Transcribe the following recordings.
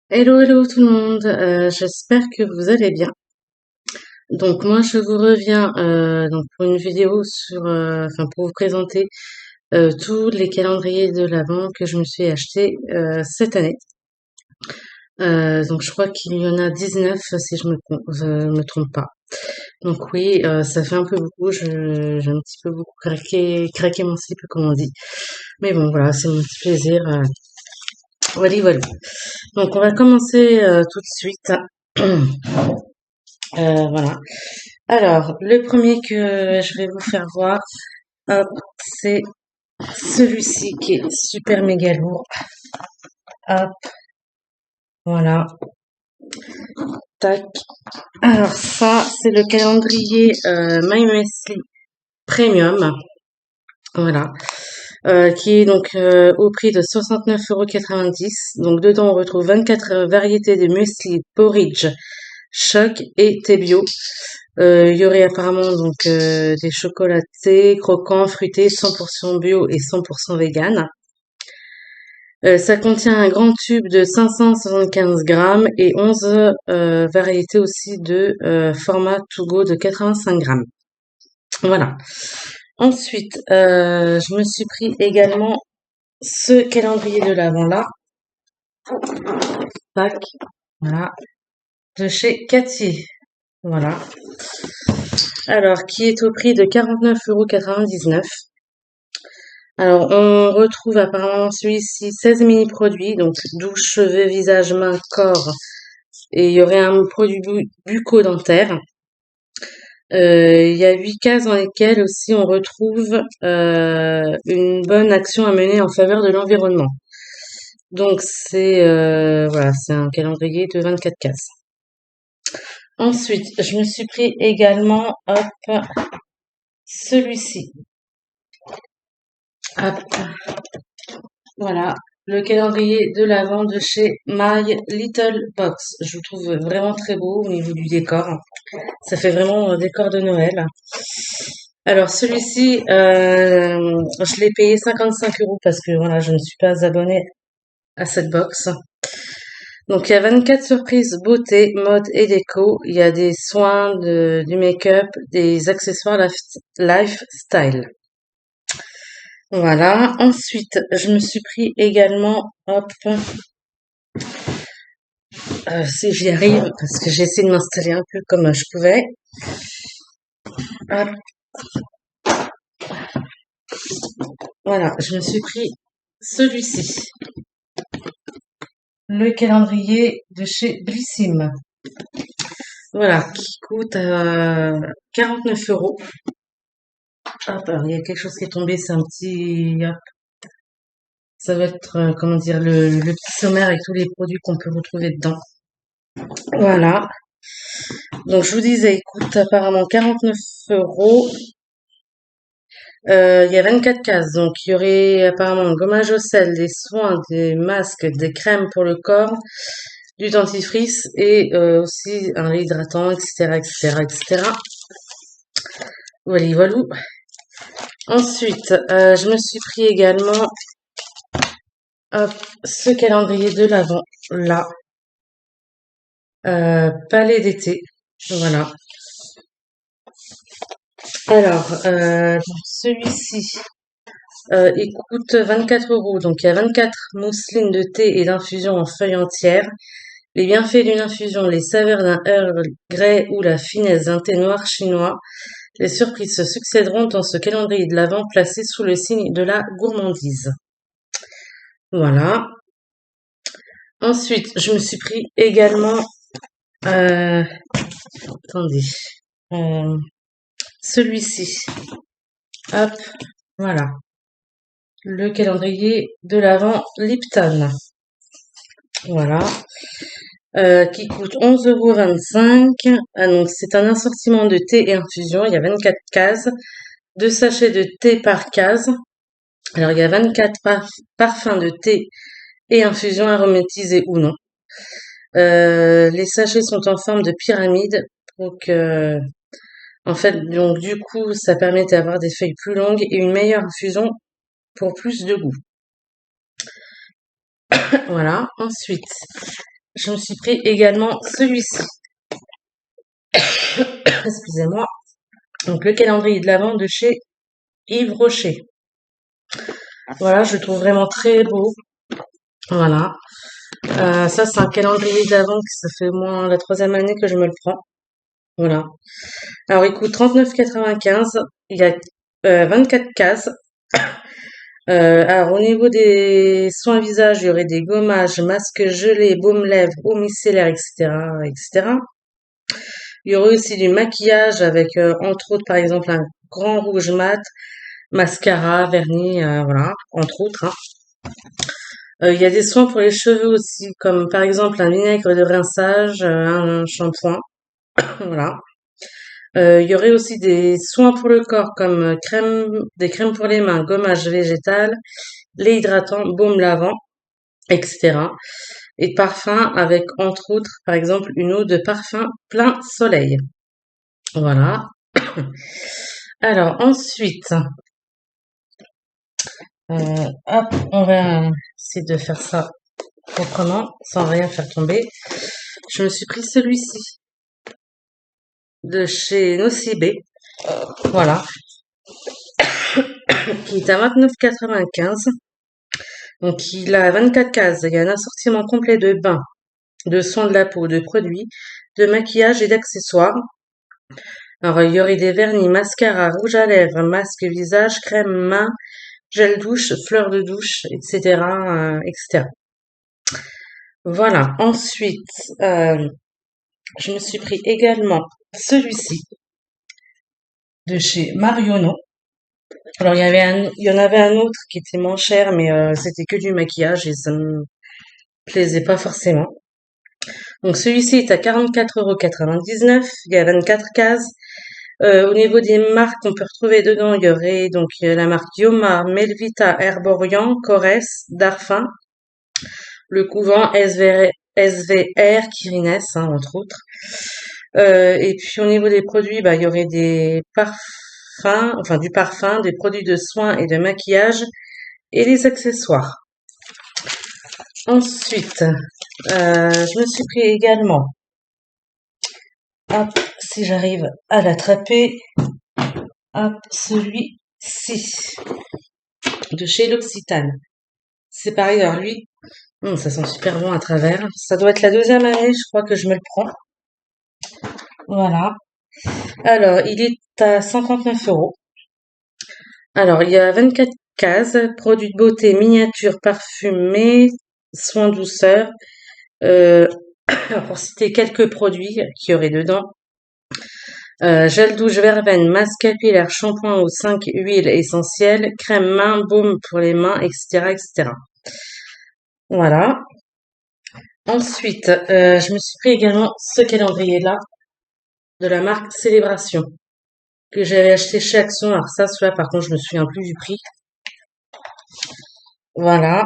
Hello, hello tout le monde, j'espère que vous allez bien. Donc moi je vous reviens donc pour une vidéo pour vous présenter tous les calendriers de l'Avent que je me suis acheté cette année. Donc je crois qu'il y en a 19 si je me trompe pas. Donc oui, ça fait un peu beaucoup, j'ai un petit peu beaucoup craqué mon slip comme on dit. Mais bon voilà, c'est mon petit plaisir. Voilà, voilà. Donc on va commencer tout de suite. Voilà. Alors, le premier que je vais vous faire voir, hop, c'est celui-ci qui est super méga lourd. Hop, voilà, tac. Alors ça, c'est le calendrier My Mesli Premium, voilà, qui est donc au prix de 69,90 €. Donc dedans, on retrouve 24 variétés de muesli, porridge, choc et thé bio. Il y aurait apparemment donc des chocolatés, croquants, fruités, 100% bio et 100% vegan. Ça contient un grand tube de 575 grammes et 11 variétés aussi de format to go de 85 grammes. Voilà. Ensuite, je me suis pris également ce calendrier de l'Avent là. Tac. Voilà. De chez Cathy. Voilà. Alors, qui est au prix de 49,99 €. Alors, on retrouve apparemment celui-ci 16 mini-produits, donc douche, cheveux, visage, main, corps, et il y aurait un produit bucco-dentaire. Il y a 8 cases dans lesquelles aussi on retrouve une bonne action à mener en faveur de l'environnement. Donc c'est un calendrier de 24 cases. Ensuite, je me suis pris également, hop, celui-ci. Hop, voilà, le calendrier de l'Avent de chez My Little Box. Je le trouve vraiment très beau au niveau du décor. Ça fait vraiment décor de Noël. Alors celui-ci, je l'ai payé 55 € parce que voilà, je ne suis pas abonnée à cette box. Donc il y a 24 surprises beauté, mode et déco. Il y a des soins, du make-up, des accessoires lifestyle. Voilà. Ensuite, je me suis pris également, hop, si j'y arrive, parce que j'ai essayé de m'installer un peu comme je pouvais. Hop, voilà, je me suis pris celui-ci, le calendrier de chez Blissim. Voilà, qui coûte 49 €. Hop, alors il y a quelque chose qui est tombé, c'est un petit, hop, ça va être, comment dire, le petit sommaire avec tous les produits qu'on peut retrouver dedans. Voilà. Donc je vous disais, il coûte apparemment 49 €. Il y a 24 cases, donc il y aurait apparemment un gommage au sel, des soins, des masques, des crèmes pour le corps, du dentifrice et aussi un lait hydratant, etc., etc., etc. Voilà, voilà. Ensuite, je me suis pris également, hop, ce calendrier de l'Avent, là, palais d'été, voilà. Alors, celui-ci, il coûte 24 €, donc il y a 24 mousselines de thé et d'infusion en feuilles entières. Les bienfaits d'une infusion, les saveurs d'un Earl Grey ou la finesse d'un thé noir chinois. Les surprises se succéderont dans ce calendrier de l'Avent placé sous le signe de la gourmandise. Voilà. Ensuite, je me suis pris également, euh, attendez, euh, celui-ci. Hop, voilà. Le calendrier de l'Avent Lipton. Voilà. Qui coûte 11,25 €. Ah donc c'est un assortiment de thé et infusion. Il y a 24 cases. 2 sachets de thé par case. Alors il y a 24 parfums de thé et infusion aromatisés ou non. Les sachets sont en forme de pyramide. Donc en fait, donc du coup, ça permet d'avoir des feuilles plus longues et une meilleure infusion pour plus de goût. Voilà. Ensuite, je me suis pris également celui-ci. Excusez-moi. Donc le calendrier de l'Avent de chez Yves Rocher. Voilà, je le trouve vraiment très beau. Voilà. Ça, c'est un calendrier d'Avent que ça fait au moins la troisième année que je me le prends. Voilà. Alors, il coûte 39,95. Il y a 24 cases. Alors, au niveau des soins visage, il y aurait des gommages, masques gelés, baume lèvres, eau micellaire, etc., etc. Il y aurait aussi du maquillage avec, entre autres, par exemple, un grand rouge mat, mascara, vernis, voilà, entre autres, hein. Il y a des soins pour les cheveux aussi, comme par exemple un vinaigre de rinçage, un shampoing, voilà. Il y aurait aussi des soins pour le corps comme des crèmes pour les mains, gommage végétal, lait hydratant, baume lavant, etc. Et parfum avec entre autres, par exemple, une eau de parfum plein soleil. Voilà. Alors ensuite, hop, on va essayer de faire ça proprement, sans rien faire tomber. Je me suis pris celui-ci de chez Nocibé, voilà, qui est à 29,95. Donc il a 24 cases. Il y a un assortiment complet de bains, de soins de la peau, de produits, de maquillage et d'accessoires. Alors il y aurait des vernis, mascara, rouge à lèvres, masque visage, crème main, gel douche, fleurs de douche, etc., etc. Voilà. Ensuite, je me suis pris également celui-ci de chez Marionneau. Alors il y en avait un autre qui était moins cher, mais c'était que du maquillage et ça me plaisait pas forcément. Donc celui-ci est à 44,99 €. Il y a 24 cases. Au niveau des marques qu'on peut retrouver dedans, il y aurait donc la marque Yoma, Melvita, Herborian, Corès, Darphin, Le Couvent, SVR, Kirines, hein, entre autres. Et puis au niveau des produits, bah, il y aurait des parfums, enfin du parfum, des produits de soins et de maquillage et les accessoires. Ensuite, je me suis pris également, hop, si j'arrive à l'attraper, hop, celui-ci de chez l'Occitane. C'est pareil, alors lui, ça sent super bon à travers. Ça doit être la deuxième année, je crois que je me le prends. Voilà. Alors, il est à 139 €. Alors, il y a 24 cases, produits de beauté, miniatures, parfumés, soins douceur. Euh, pour citer quelques produits qu'il y aurait dedans. Gel douche verveine, masque capillaire, shampoing aux 5 huiles essentielles, crème main, baume pour les mains, etc., etc. Voilà. Ensuite, je me suis pris également ce calendrier-là de la marque Célébration que j'avais acheté chez Action. Alors ça, celui-là, par contre, je me souviens plus du prix. Voilà.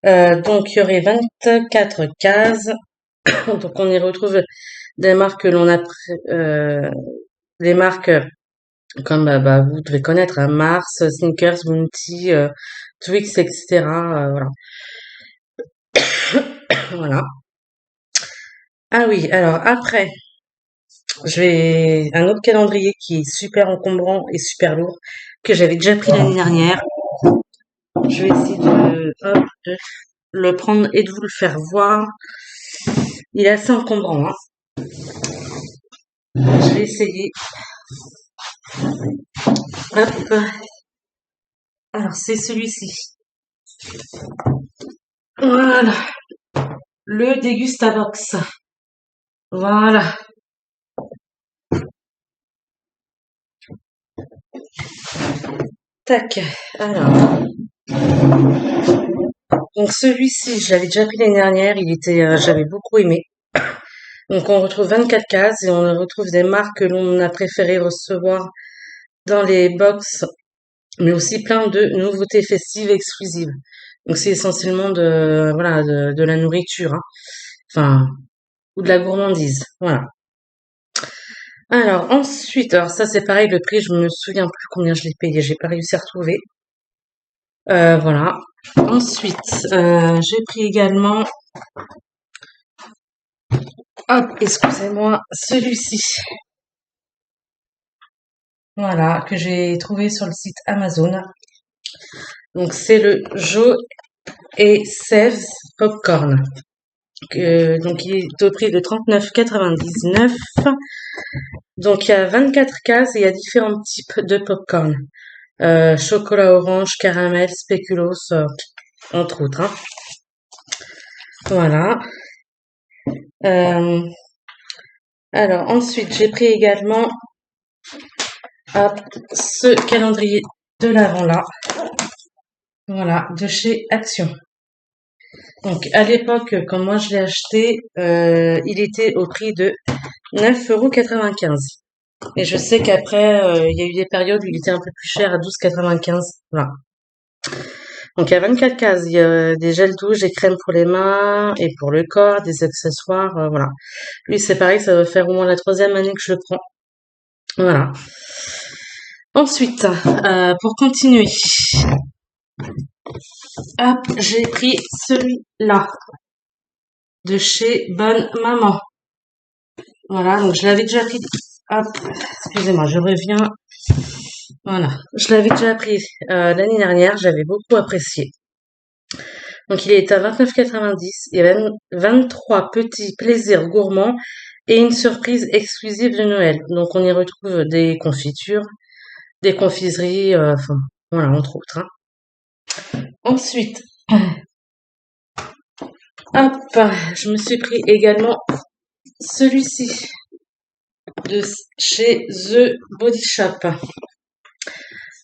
Donc, il y aurait 24 cases. Donc, on y retrouve des marques que l'on a, des marques comme bah, vous devez connaître, hein, Mars, Snickers, Bounty, Twix, etc. Voilà. Voilà. Ah oui, alors après, je vais un autre calendrier qui est super encombrant et super lourd que j'avais déjà pris l'année dernière. Je vais essayer hop, de le prendre et de vous le faire voir. Il est assez encombrant, hein. Je vais essayer. Hop. Alors c'est celui-ci. Voilà. Le Dégustabox. Voilà. Tac. Alors. Donc celui-ci, je l'avais déjà pris l'année dernière. J'avais beaucoup aimé. Donc on retrouve 24 cases et on retrouve des marques que l'on a préféré recevoir dans les box, mais aussi plein de nouveautés festives exclusives. Donc c'est essentiellement voilà, de la nourriture, hein. Enfin, ou de la gourmandise. Voilà. Alors ensuite, alors ça c'est pareil, le prix, je me souviens plus combien je l'ai payé, j'ai pas réussi à retrouver. Voilà. Ensuite, j'ai pris également Hop, excusez-moi, celui-ci. Voilà, que j'ai trouvé sur le site Amazon. Donc, c'est le Joe et Saves Popcorn. Donc, il est au prix de 39,99. Donc, il y a 24 cases et il y a différents types de popcorn. Chocolat orange, caramel, spéculoos, entre autres, hein. Voilà. Alors, ensuite, j'ai pris également ce calendrier de l'Avent là. Voilà, de chez Action. Donc, à l'époque, quand moi je l'ai acheté, il était au prix de 9,95 €. Et je sais qu'après, il y a eu des périodes où il était un peu plus cher à 12,95 €. Voilà. Donc, il y a 24 cases. Il y a des gels douche, des crèmes pour les mains et pour le corps, des accessoires, voilà. Lui, c'est pareil, ça va faire au moins la 3e année que je le prends. Voilà. Ensuite, pour continuer, hop, j'ai pris celui-là de chez Bonne Maman. Voilà, donc je l'avais déjà pris. Hop, excusez-moi, je reviens. Voilà, je l'avais déjà pris l'année dernière, j'avais beaucoup apprécié. Donc il est à 29,90 €. Il y a 23 petits plaisirs gourmands et une surprise exclusive de Noël. Donc on y retrouve des confitures, des confiseries, enfin voilà, entre autres, hein. Ensuite, hop, je me suis pris également celui-ci de chez The Body Shop.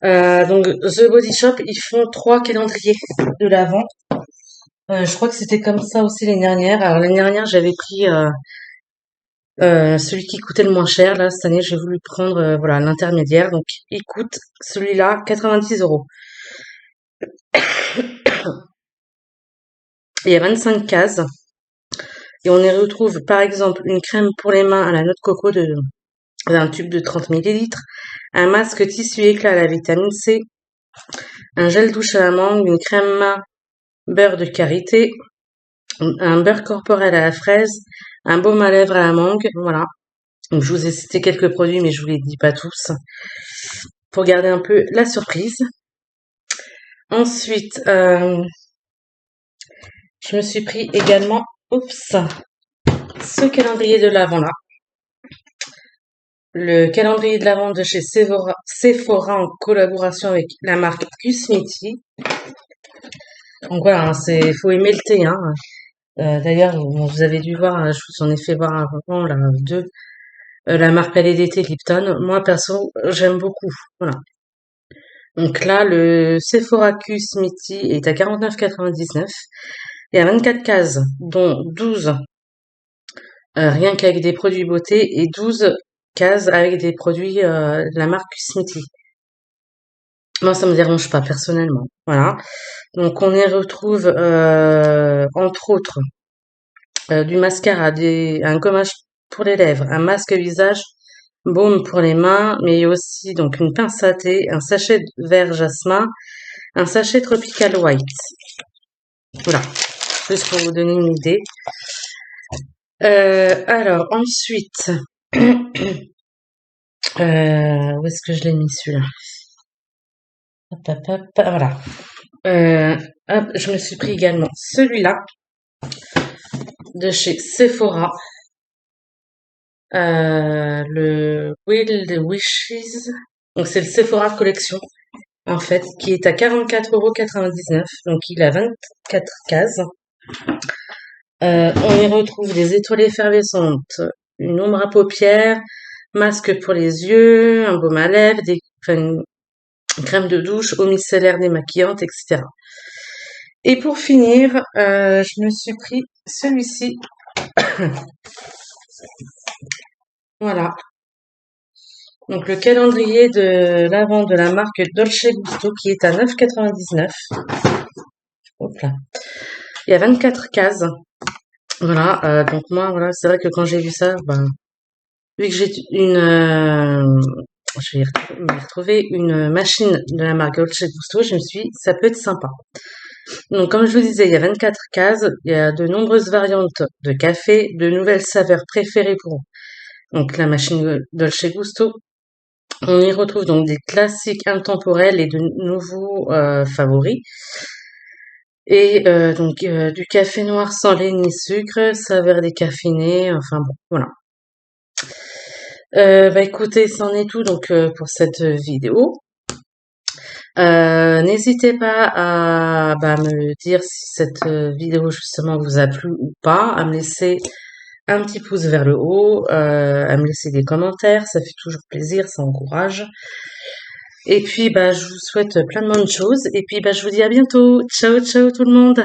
Donc The Body Shop, ils font 3 calendriers de l'Avent. Je crois que c'était comme ça aussi l'année dernière. Alors l'année dernière, j'avais pris celui qui coûtait le moins cher. Là, cette année, j'ai voulu prendre voilà l'intermédiaire. Donc il coûte celui-là 90 €. Il y a 25 cases. Et on y retrouve par exemple une crème pour les mains à la noix de coco d'un tube de 30 millilitres, un masque tissu éclat à la vitamine C, un gel douche à la mangue, une crème main beurre de karité, un beurre corporel à la fraise, un baume à lèvres à la mangue, voilà. Donc je vous ai cité quelques produits, mais je vous les dis pas tous, pour garder un peu la surprise. Ensuite, je me suis pris également, ce calendrier de l'Avent là. Le calendrier de l'Avent de chez Sephora en collaboration avec la marque Cusmeti. Donc voilà, faut aimer le thé, hein. D'ailleurs, vous avez dû voir, je vous en ai fait voir avant, là, deux, la marque Palais d'été Lipton. Moi, perso, j'aime beaucoup. Voilà. Donc là, le Sephora Cusmeti est à 49,99 €. Il y a 24 cases, dont 12 rien qu'avec des produits beauté et 12 cases avec des produits de la marque Cusmeti. Moi, ça me dérange pas personnellement. Voilà. Donc on y retrouve entre autres du mascara, un gommage pour les lèvres, un masque visage, baume pour les mains, mais aussi donc une pince à thé, un sachet de vert jasmin, un sachet tropical white. Voilà, juste pour vous donner une idée. Alors ensuite, où est-ce que je l'ai mis celui-là? Hop, hop, hop, voilà. Hop, je me suis pris également celui-là de chez Sephora. Le Wild Wishes. Donc c'est le Sephora Collection, en fait, qui est à 44,99 €. Donc il a 24 cases. On y retrouve des étoiles effervescentes, une ombre à paupières, masque pour les yeux, un baume à lèvres, une crème de douche, eau micellaire démaquillante, etc. Et pour finir, je me suis pris celui-ci. Voilà. Donc le calendrier de l'Avent de la marque Dolce Gusto qui est à 9,99 €. Hop là. Il y a 24 cases. Voilà. Donc moi, voilà, c'est vrai que quand j'ai vu ça, ben, vu que j'ai je vais retrouver une machine de la marque Dolce Gusto, je me suis dit, ça peut être sympa. Donc, comme je vous disais, il y a 24 cases, il y a de nombreuses variantes de café, de nouvelles saveurs préférées pour donc la machine Dolce Gusto. On y retrouve donc des classiques intemporels et de nouveaux favoris. Et du café noir sans lait ni sucre, saveur décaféinée, enfin bon, voilà. Bah écoutez, c'en est tout donc pour cette vidéo. N'hésitez pas à me dire si cette vidéo justement vous a plu ou pas, à me laisser un petit pouce vers le haut, à me laisser des commentaires, ça fait toujours plaisir, ça encourage. Et puis bah je vous souhaite plein de bonnes choses et puis bah je vous dis à bientôt. Ciao ciao tout le monde.